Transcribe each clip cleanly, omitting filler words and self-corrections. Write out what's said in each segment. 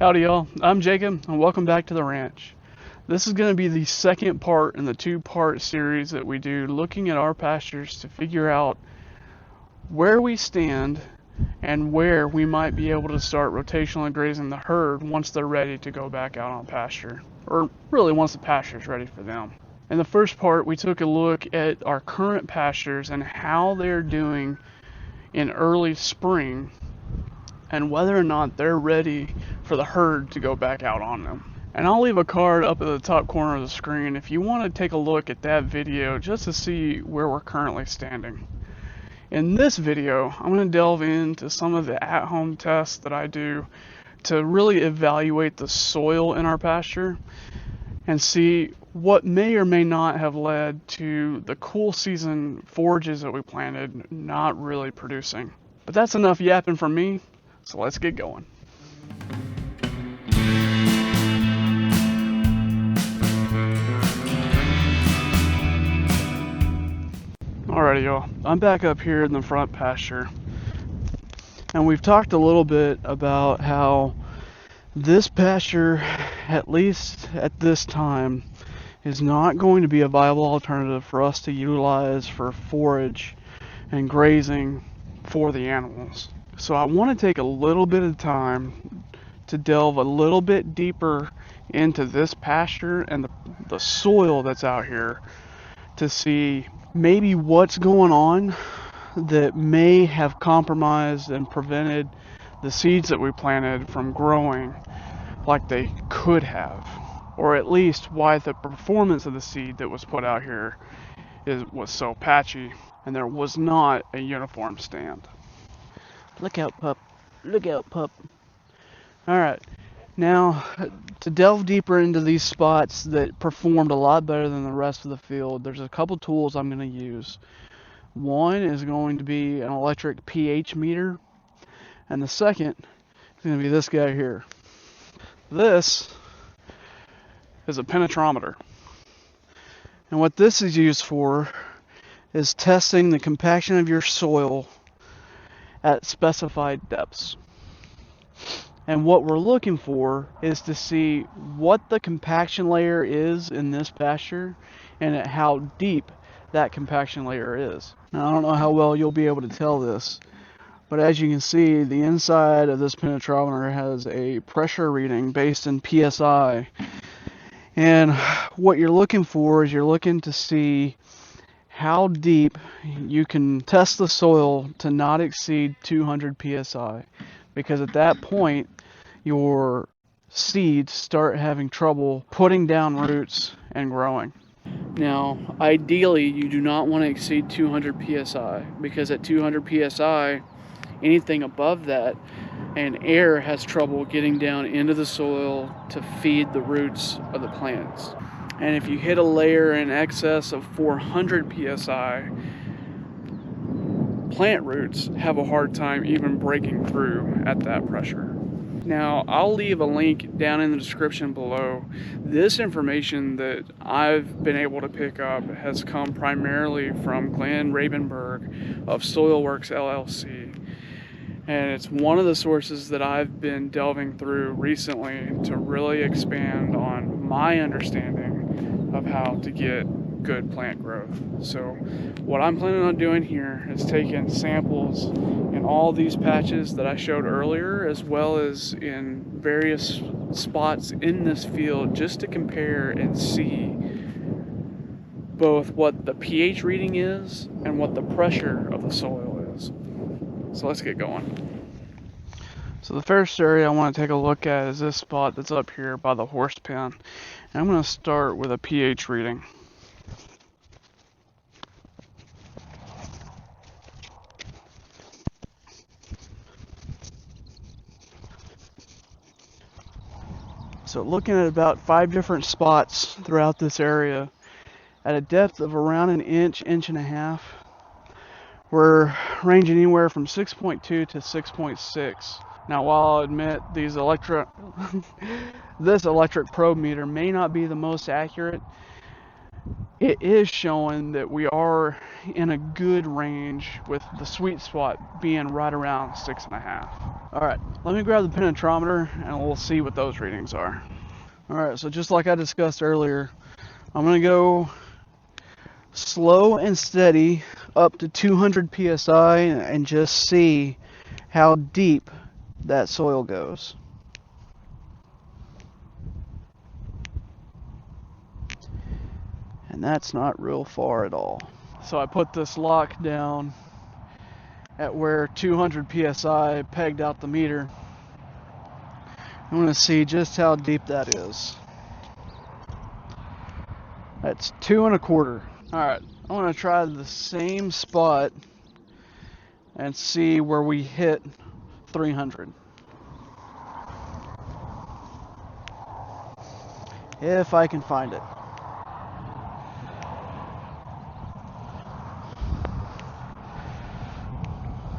Howdy y'all, I'm Jacob and welcome back to the ranch. This is going to be the second part in the two-part series that we do looking at our pastures to figure out where we stand and where we might be able to start rotationally grazing the herd once they're ready to go back out on pasture, or really once the pasture is ready for them. In the first part, we took a look at our current pastures and how they're doing in early spring and whether or not they're ready for the herd to go back out on them. And I'll leave a card up at the top corner of the screen if you want to take a look at that video just to see where we're currently standing. In this video, I'm going to delve into some of the at-home tests that I do to really evaluate the soil in our pasture and see what may or may not have led to the cool season forages that we planted not really producing. But that's enough yapping from me. So let's get going. Alrighty y'all, I'm back up here in the front pasture. And we've talked a little bit about how this pasture, at least at this time, is not going to be a viable alternative for us to utilize for forage and grazing for the animals. So I want to take a little bit of time to delve a little bit deeper into this pasture and the soil that's out here to see maybe what's going on that may have compromised and prevented the seeds that we planted from growing like they could have, or at least why the performance of the seed that was put out here was so patchy and there was not a uniform stand. Look out, pup. Look out, pup. Alright, now to delve deeper into these spots that performed a lot better than the rest of the field, there's a couple tools I'm going to use. One is going to be an electric pH meter, and the second is going to be this guy here. This is a penetrometer. And what this is used for is testing the compaction of your soil at specified depths. And what we're looking for is to see what the compaction layer is in this pasture and at how deep that compaction layer is. Now, I don't know how well you'll be able to tell this, but as you can see, the inside of this penetrometer has a pressure reading based in PSI. And what you're looking for is you're looking to see how deep you can test the soil to not exceed 200 psi, because at that point your seeds start having trouble putting down roots and growing. Now, ideally you do not want to exceed 200 psi, because at 200 psi, anything above that, and air has trouble getting down into the soil to feed the roots of the plants. And if you hit a layer in excess of 400 psi, plant roots have a hard time even breaking through at that pressure. Now, I'll leave a link down in the description below. This information that I've been able to pick up has come primarily from Glenn Rabenberg of Soilworks LLC. And it's one of the sources that I've been delving through recently to really expand on my understanding of how to get good plant growth. So what I'm planning on doing here is taking samples in all these patches that I showed earlier, as well as in various spots in this field, just to compare and see both what the pH reading is and what the pressure of the soil is. So let's get going. So the first area I want to take a look at is this spot that's up here by the horse pen. And I'm going to start with a pH reading. So looking at about 5 different spots throughout this area at a depth of around an inch, inch and a half, we're ranging anywhere from 6.2 to 6.6. Now, while I'll admit this electric probe meter may not be the most accurate, it is showing that we are in a good range, with the sweet spot being right around 6.5. All right, let me grab the penetrometer and we'll see what those readings are. All right, so just like I discussed earlier, I'm gonna go slow and steady up to 200 psi and just see how deep that soil goes. And that's not real far at all. So I put this lock down at where 200 psi pegged out the meter. I'm going to see just how deep that is. That's 2.25. Alright, I want to try the same spot and see where we hit 300. If I can find it.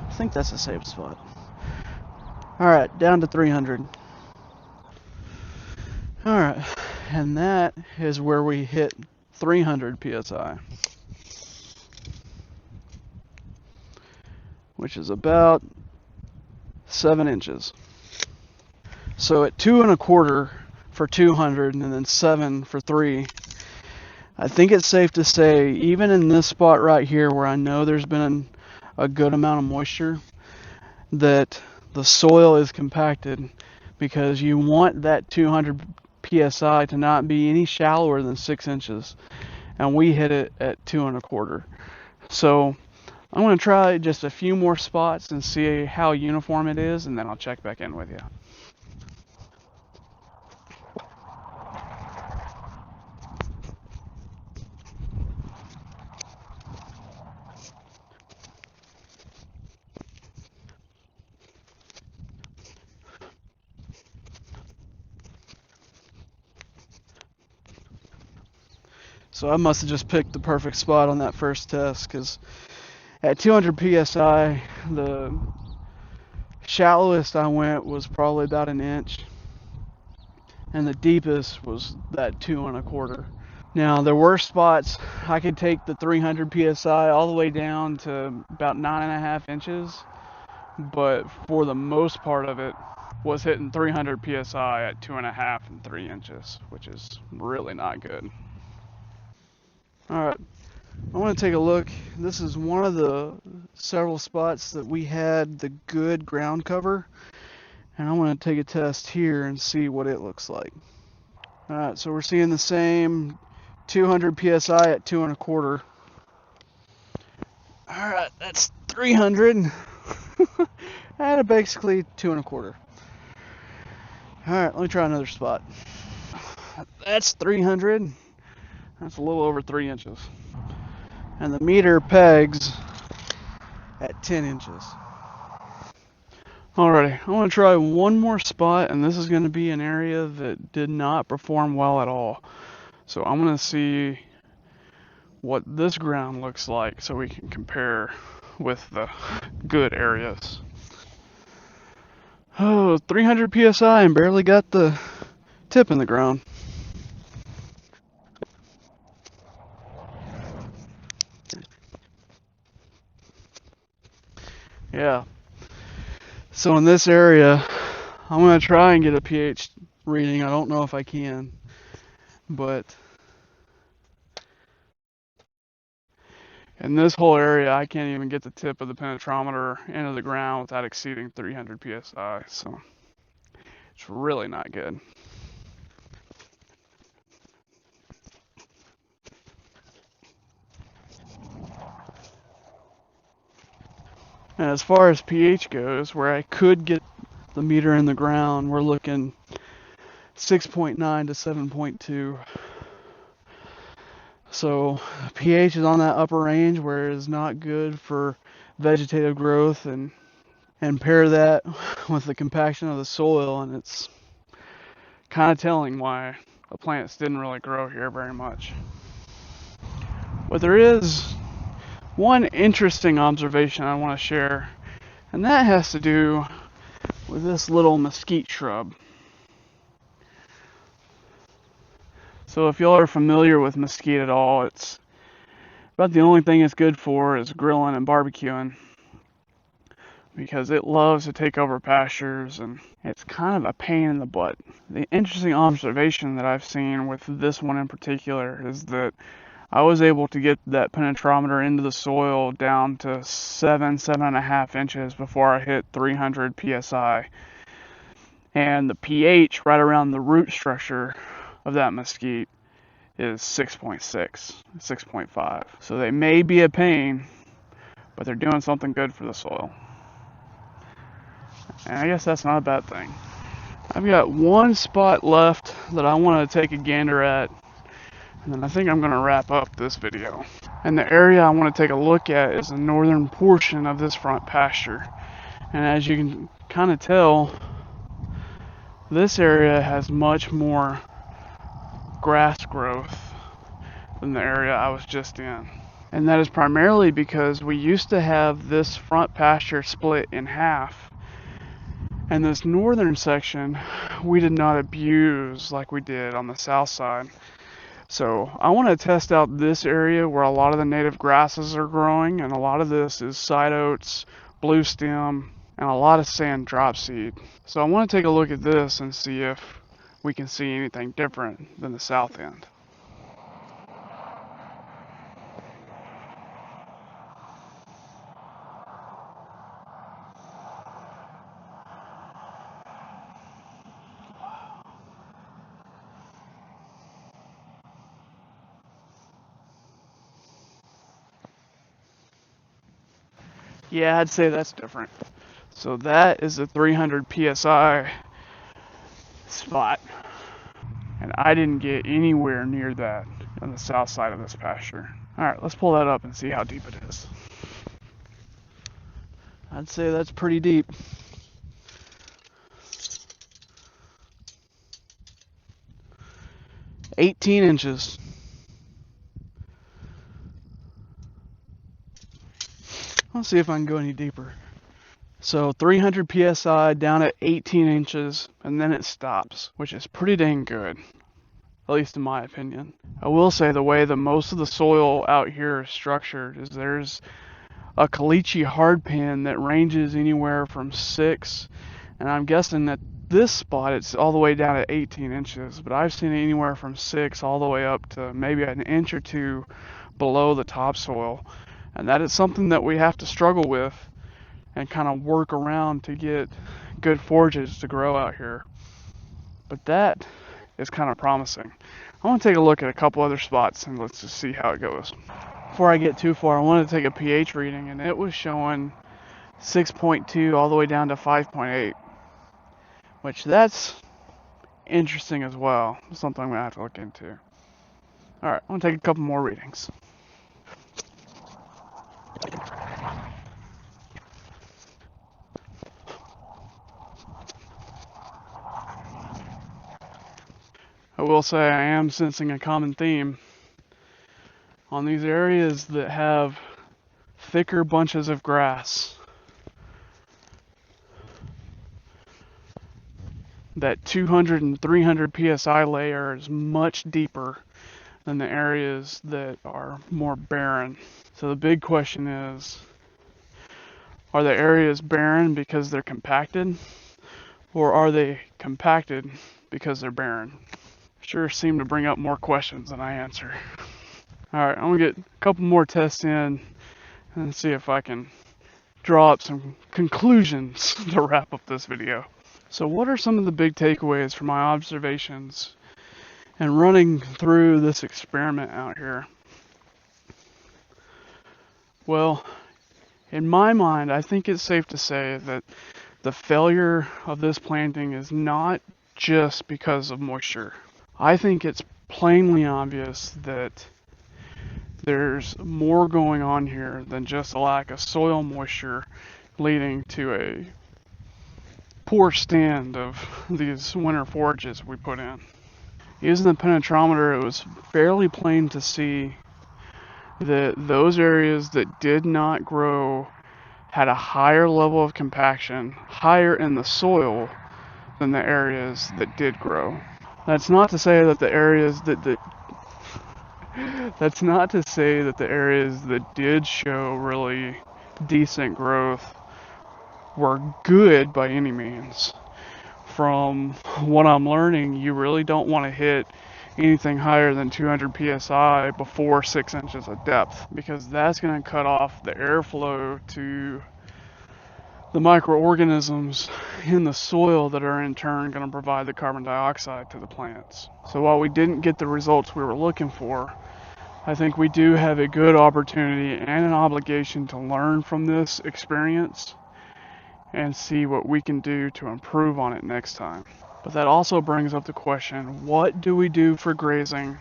I think that's a safe spot. Alright, down to 300. Alright, and that is where we hit 300 psi, which is about 7 inches. So at 2.25 for 200 and then 7 for 3, I think it's safe to say, even in this spot right here where I know there's been a good amount of moisture, that the soil is compacted, because you want that 200 psi to not be any shallower than 6 inches, and we hit it at 2.25. So I'm going to try just a few more spots and see how uniform it is, and then I'll check back in with you. So I must have just picked the perfect spot on that first test, because at 200 psi, the shallowest I went was probably about an inch, and the deepest was that 2.25. Now there were spots I could take the 300 psi all the way down to about 9.5 inches, but for the most part of it was hitting 300 psi at 2.5 and 3 inches, which is really not good. Alright, I want to take a look. This is one of the several spots that we had the good ground cover, and I want to take a test here and see what it looks like. Alright, so we're seeing the same 200 psi at 2.25. Alright, that's 300 at basically 2.25. Alright, let me try another spot. That's 300. That's a little over 3 inches. And the meter pegs at 10 inches. Alrighty, I want to try one more spot, and this is going to be an area that did not perform well at all. So I'm going to see what this ground looks like so we can compare with the good areas. Oh, 300 psi and barely got the tip in the ground. Yeah. So in this area, I'm going to try and get a pH reading. I don't know if I can, but in this whole area, I can't even get the tip of the penetrometer into the ground without exceeding 300 psi. So it's really not good. And as far as pH goes, where I could get the meter in the ground, we're looking 6.9 to 7.2. So pH is on that upper range where it is not good for vegetative growth, and pair that with the compaction of the soil, and it's kind of telling why the plants didn't really grow here very much. But there is one interesting observation I want to share, and that has to do with this little mesquite shrub. So if y'all are familiar with mesquite at all, it's about the only thing it's good for is grilling and barbecuing, because it loves to take over pastures and it's kind of a pain in the butt. The interesting observation that I've seen with this one in particular is that I was able to get that penetrometer into the soil down to 7.5 inches before I hit 300 psi. And the pH right around the root structure of that mesquite is 6.6, 6.5. So they may be a pain, but they're doing something good for the soil. And I guess that's not a bad thing. I've got one spot left that I want to take a gander at, and then I think I'm going to wrap up this video. And the area I want to take a look at is the northern portion of this front pasture. And as you can kind of tell, this area has much more grass growth than the area I was just in. And that is primarily because we used to have this front pasture split in half. And this northern section, we did not abuse like we did on the south side. So I want to test out this area where a lot of the native grasses are growing, and a lot of this is side oats, blue stem, and a lot of sand dropseed. So I want to take a look at this and see if we can see anything different than the south end. Yeah, I'd say that's different. So that is a 300 psi spot, and I didn't get anywhere near that on the south side of this pasture. Alright, let's pull that up and see how deep it is. I'd say that's pretty deep. $18. Let's see if I can go any deeper. So 300 psi down at 18 inches, and then it stops, which is pretty dang good, at least in my opinion. I will say the way that most of the soil out here is structured is there's a caliche hardpan that ranges anywhere from 6, and I'm guessing that this spot it's all the way down at 18 inches, but I've seen it anywhere from 6 all the way up to maybe an inch or two below the topsoil. And that is something that we have to struggle with and kind of work around to get good forages to grow out here. But that is kind of promising. I want to take a look at a couple other spots and let's just see how it goes. Before I get too far, I wanted to take a pH reading, and it was showing 6.2 all the way down to 5.8, which that's interesting as well. Something I'm going to have to look into. Alright, I'm going to take a couple more readings. I will say I am sensing a common theme on these areas that have thicker bunches of grass. That 200 and 300 psi layer is much deeper than the areas that are more barren. So the big question is, are the areas barren because they're compacted, or are they compacted because they're barren? Sure seem to bring up more questions than I answer. Alright, I'm going to get a couple more tests in and see if I can draw up some conclusions to wrap up this video. So what are some of the big takeaways from my observations and running through this experiment out here? Well, in my mind, I think it's safe to say that the failure of this planting is not just because of moisture. I think it's plainly obvious that there's more going on here than just a lack of soil moisture leading to a poor stand of these winter forages we put in. Using the penetrometer, it was fairly plain to see that those areas that did not grow had a higher level of compaction, higher in the soil, than the areas that did grow. That's not to say that the areas that that's not to say that the areas that did show really decent growth were good by any means. From what I'm learning, you really don't want to hit anything higher than 200 psi before 6 inches of depth, because that's going to cut off the airflow to the microorganisms in the soil that are in turn going to provide the carbon dioxide to the plants. So while we didn't get the results we were looking for, I think we do have a good opportunity and an obligation to learn from this experience and see what we can do to improve on it next time. But that also brings up the question, what do we do for grazing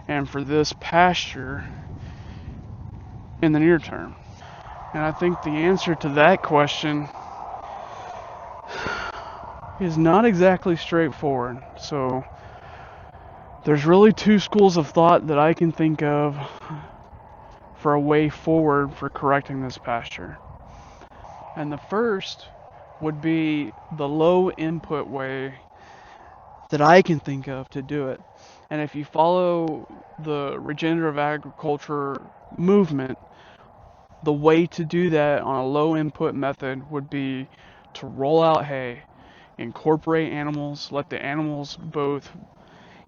and for this pasture in the near term? And I think the answer to that question is not exactly straightforward. So there's really two schools of thought that I can think of for a way forward for correcting this pasture. And the first would be the low input way that I can think of to do it. And if you follow the regenerative agriculture movement, the way to do that on a low input method would be to roll out hay, incorporate animals, let the animals both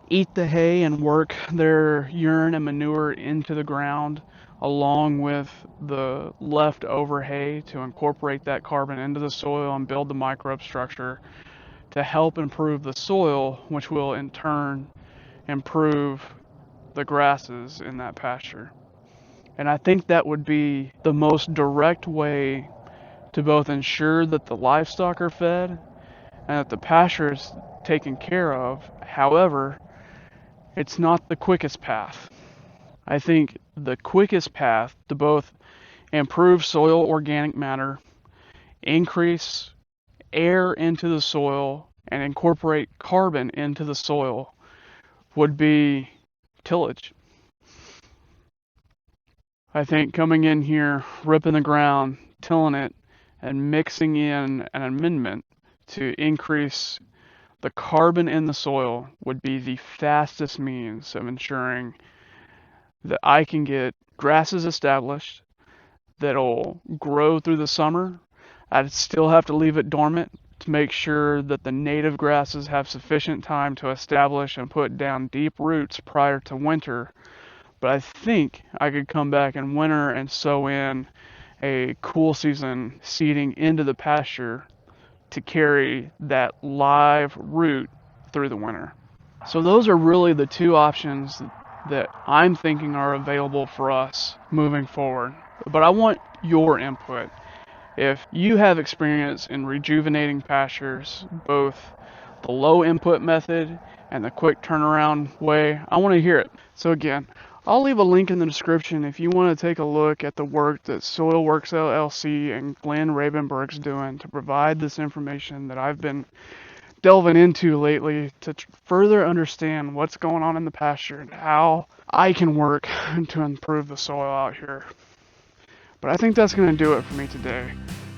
eat the hay and work their urine and manure into the ground along with the leftover hay to incorporate that carbon into the soil and build the microbe structure to help improve the soil, which will in turn improve the grasses in that pasture. And I think that would be the most direct way to both ensure that the livestock are fed and that the pasture is taken care of. However, it's not the quickest path. I think the quickest path to both improve soil organic matter, increase air into the soil, and incorporate carbon into the soil would be tillage. I think coming in here, ripping the ground, tilling it, and mixing in an amendment to increase the carbon in the soil would be the fastest means of ensuring that I can get grasses established that'll grow through the summer. I'd still have to leave it dormant to make sure that the native grasses have sufficient time to establish and put down deep roots prior to winter. But I think I could come back in winter and sow in a cool season seeding into the pasture to carry that live root through the winter. So those are really the two options that I'm thinking are available for us moving forward. But I want your input. If you have experience in rejuvenating pastures, both the low input method and the quick turnaround way, I want to hear it. So again, I'll leave a link in the description if you want to take a look at the work that Soilworks LLC and Glenn Rabenberg's doing to provide this information that I've been delving into lately to further understand what's going on in the pasture and how I can work to improve the soil out here. But I think that's going to do it for me today.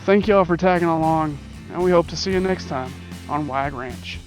Thank y'all for tagging along, and we hope to see you next time on Wag Ranch.